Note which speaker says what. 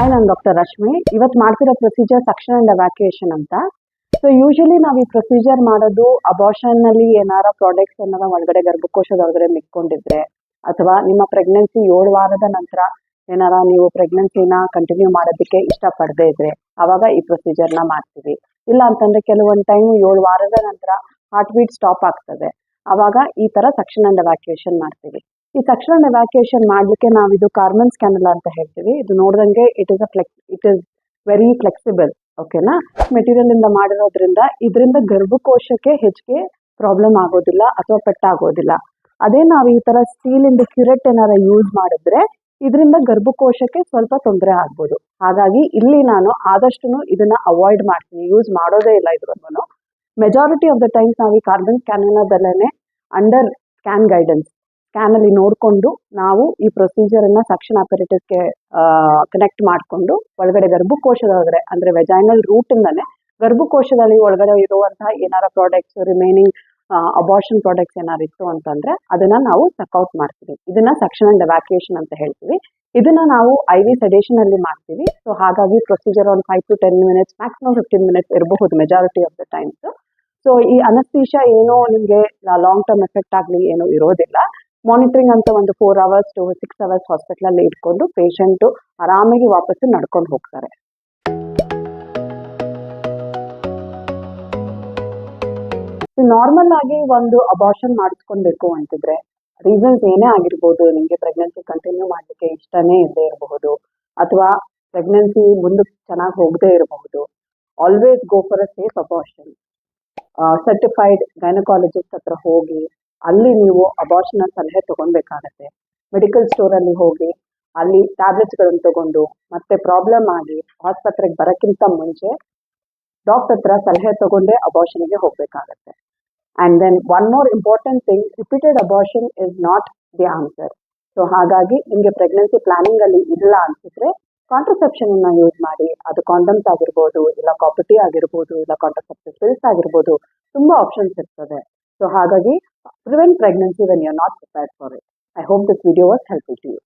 Speaker 1: Hi, ನಾನು doctor Rashmi. ಇವತ್ತು ಮಾಡ್ತಿರೋ ಪ್ರೊಸೀಜರ್ ಸಕ್ಷನ್ ಅಂಡ್ ಎವ್ಯಾಕ್ಯುಯೇಷನ್ ಅಂತ. ಸೊ ಯೂಶಲಿ ನಾವು ಈ ಪ್ರೊಸೀಜರ್ ಮಾಡೋದು ಅಬಾರ್ಷನ್ ನಲ್ಲಿ ಏನಾರ ಪ್ರಾಡಕ್ಟ್ಸ್ ಏನಾರ ಒಳಗಡೆ ಗರ್ಭಕೋಶದ ಒಳಗಡೆ ಮಿಕ್ಕೊಂಡಿದ್ರೆ, ಅಥವಾ ನಿಮ್ಮ ಪ್ರೆಗ್ನೆನ್ಸಿ 7 ವಾರದ ನಂತರ ಏನಾರ ನೀವು ಪ್ರೆಗ್ನೆನ್ಸಿನ ಕಂಟಿನ್ಯೂ ಮಾಡೋದಕ್ಕೆ ಇಷ್ಟಪಡದೇ ಇದ್ರೆ ಅವಾಗ ಈ ಪ್ರೊಸೀಜರ್ನ ಮಾಡ್ತೀವಿ. ಇಲ್ಲ ಅಂತಂದ್ರೆ ಕೆಲವೊಂದು ಟೈಮ್ 7 ವಾರದ ನಂತರ ಹಾರ್ಟ್ ಬೀಟ್ ಸ್ಟಾಪ್ ಆಗ್ತದೆ, ಅವಾಗ ಈ ತರ ಸಕ್ಷನ್ ಅಂಡ್ ಎವ್ಯಾಕ್ಯುಯೇಷನ್ ಮಾಡ್ತೀವಿ. ಈ ಸಕ್ಷನ್ ಅಂಡ್ ಎವ್ಯಾಕ್ಯುಯೇಷನ್ ಮಾಡ್ಲಿಕ್ಕೆ ನಾವು ಇದು ಕಾರ್ಮೆನ್ಸ್ ಕ್ಯಾನುಲಾ ಅಂತ ಹೇಳ್ತೀವಿ. ಇದು ನೋಡ್ದಂಗೆ ಇಟ್ ಇಸ್ ವೆರಿ ಫ್ಲೆಕ್ಸಿಬಲ್. ಓಕೆನಾ? ಮೆಟೀರಿಯಲ್ ಇಂದ ಮಾಡಿರೋದ್ರಿಂದ ಇದರಿಂದ ಗರ್ಭಕೋಶಕ್ಕೆ ಹೆಚ್ಚಿಗೆ ಪ್ರಾಬ್ಲಮ್ ಆಗೋದಿಲ್ಲ ಅಥವಾ ಪೆಟ್ಟಾಗೋದಿಲ್ಲ. ಅದೇ ನಾವು ಈ ತರ ಸ್ಟೀಲ್ ಇಂದ ಕ್ಯುರೆಟ್ ಏನಾರ ಯೂಸ್ ಮಾಡಿದ್ರೆ ಇದರಿಂದ ಗರ್ಭಕೋಶಕ್ಕೆ ಸ್ವಲ್ಪ ತೊಂದರೆ ಆಗ್ಬೋದು. ಹಾಗಾಗಿ ಇಲ್ಲಿ ನಾನು ಆದಷ್ಟು ಇದನ್ನ ಅವಾಯ್ಡ್ ಮಾಡ್ತೀನಿ, ಯೂಸ್ ಮಾಡೋದೇ ಇಲ್ಲ ಇದ್ರನ್ನು. ಮೆಜಾರಿಟಿ ಆಫ್ ದ ಟೈಮ್ಸ್ ನಾವು ಈ ಕಾರ್ಬನ್ ಕ್ಯಾನುಲಾದಲ್ಲೇ ಅಂಡರ್ ಸ್ಕ್ಯಾನ್ ಗೈಡೆನ್ಸ್ ಸ್ಕ್ಯಾನ್ ಅಲ್ಲಿ ನೋಡಿಕೊಂಡು ನಾವು ಈ ಪ್ರೊಸೀಜರ್ ಅನ್ನ ಸಕ್ಷನ್ ಅಪರೇಟಸ್ಗೆ ಕನೆಕ್ಟ್ ಮಾಡಿಕೊಂಡು ಒಳಗಡೆ ಗರ್ಭಕೋಶದ ಒಳಗಡೆ ಅಂದ್ರೆ ವೆಜೈನಲ್ ರೂಟ್ ಇಂದಾನೆ ಗರ್ಭಕೋಶದಲ್ಲಿ ಒಳಗಡೆ ಇರುವಂತಹ ಏನಾರ ಪ್ರಾಡಕ್ಟ್ಸ್ ರಿಮೈನಿಂಗ್ ಅಬಾರ್ಷನ್ ಪ್ರಾಡಕ್ಟ್ಸ್ ಏನಾರು ಇತ್ತು ಅಂತಂದ್ರೆ ಅದನ್ನ ನಾವು ಸಕ್ಔಟ್ ಮಾಡ್ತೀವಿ. ಇದನ್ನ ಸಕ್ಷನ್ ಅಂಡ್ ಎವ್ಯಾಕ್ಯುಯೇಷನ್ ಅಂತ ಹೇಳ್ತೀವಿ. ಇದನ್ನ ನಾವು IV ಸೆಡೇಷನ್ ಅಲ್ಲಿ ಮಾಡ್ತೀವಿ. ಸೊ ಹಾಗಾಗಿ ಪ್ರೊಸೀಜರ್ ಒಂದು 5 to 10 minutes, ಮ್ಯಾಕ್ಸಿಮಮ್ 15 minutes ಇರಬಹುದು majority of the times. So ಈ ಅನಸ್ತೇಷಿಯಾ ಏನೋ ನಿಮಗೆ ಲಾಂಗ್ ಟರ್ಮ್ ಎಫೆಕ್ಟ್ ಆಗಲಿ ಏನೋ ಇರೋದಿಲ್ಲ. ಮಾನಿಟರಿಂಗ್ ಅಂತ ಒಂದು 4 hours to 6 hours ಹಾಸ್ಪಿಟಲ್ ಅಲ್ಲಿ ಇಟ್ಕೊಂಡು ಪೇಷಂಟ್ ಆರಾಮಾಗಿ ವಾಪಸ್ಸು ನಡ್ಕೊಂಡು ಹೋಗ್ತಾರೆ. ನಾರ್ಮಲ್ ಆಗಿ ಒಂದು ಅಬಾರ್ಷನ್ ಮಾಡಿಸ್ಕೊಳ್ಬೇಕು ಅಂತಿದ್ರೆ ರೀಸನ್ಸ್ ಏನೇ ಆಗಿರ್ಬೋದು, ನಿಮಗೆ ಪ್ರೆಗ್ನೆನ್ಸಿ ಕಂಟಿನ್ಯೂ ಮಾಡಲಿಕ್ಕೆ ಇಷ್ಟನೇ ಇಲ್ಲದೆ ಇರಬಹುದು, ಅಥವಾ ಪ್ರೆಗ್ನೆನ್ಸಿ ಮುಂದಕ್ಕೆ ಚೆನ್ನಾಗಿ ಹೋಗದೆ ಇರಬಹುದು. Always go for a safe abortion. Certified gynaecologist ಹತ್ರ ಹೋಗಿ ಅಲ್ಲಿ ನೀವು ಅಬಾರ್ಷನ್ ಸಲಹೆ ತಗೊಳ್ಬೇಕಾಗತ್ತೆ. ಮೆಡಿಕಲ್ ಸ್ಟೋರ್ ಅಲ್ಲಿ ಹೋಗಿ ಅಲ್ಲಿ ಟ್ಯಾಬ್ಲೆಟ್ಸ್ ಗಳನ್ನು ತಗೊಂಡು ಮತ್ತೆ ಪ್ರಾಬ್ಲಮ್ ಆಗಿ ಆಸ್ಪತ್ರೆಗೆ ಬರೋಕ್ಕಿಂತ ಮುಂಚೆ ಡಾಕ್ಟರ್ ಹತ್ರ ಸಲಹೆ ತಗೊಂಡೇ ಅಬಾರ್ಷನ್ಗೆ ಹೋಗ್ಬೇಕಾಗತ್ತೆ. And then one more important thing, repeated abortion is not the answer. So ಹಾಗಾಗಿ ನಿಮಗೆ ಪ್ರೆಗ್ನೆನ್ಸಿ ಪ್ಲಾನಿಂಗ್ ಅಲ್ಲಿ ಇಲ್ಲ ಅನ್ಸಿದ್ರೆ ಕಾಂಟ್ರಸೆಪ್ಷನ್ ಅನ್ನ ಯೂಸ್ ಮಾಡಿ. ಅದು ಕಾಂಡಮ್ಸ್ ಆಗಿರ್ಬೋದು, ಇಲ್ಲ ಕಾಪಟಿ ಆಗಿರ್ಬೋದು, ಇಲ್ಲ ಕಾಂಟ್ರಸೆಪ್ಟಿವ್ ಪಿಲ್ಸ್ ಆಗಿರ್ಬೋದು, ತುಂಬಾ ಆಪ್ಷನ್ಸ್ ಇರ್ತದೆ. So ಹಾಗಾಗಿ prevent pregnancy when you're not prepared for it. I hope this video was helpful to you.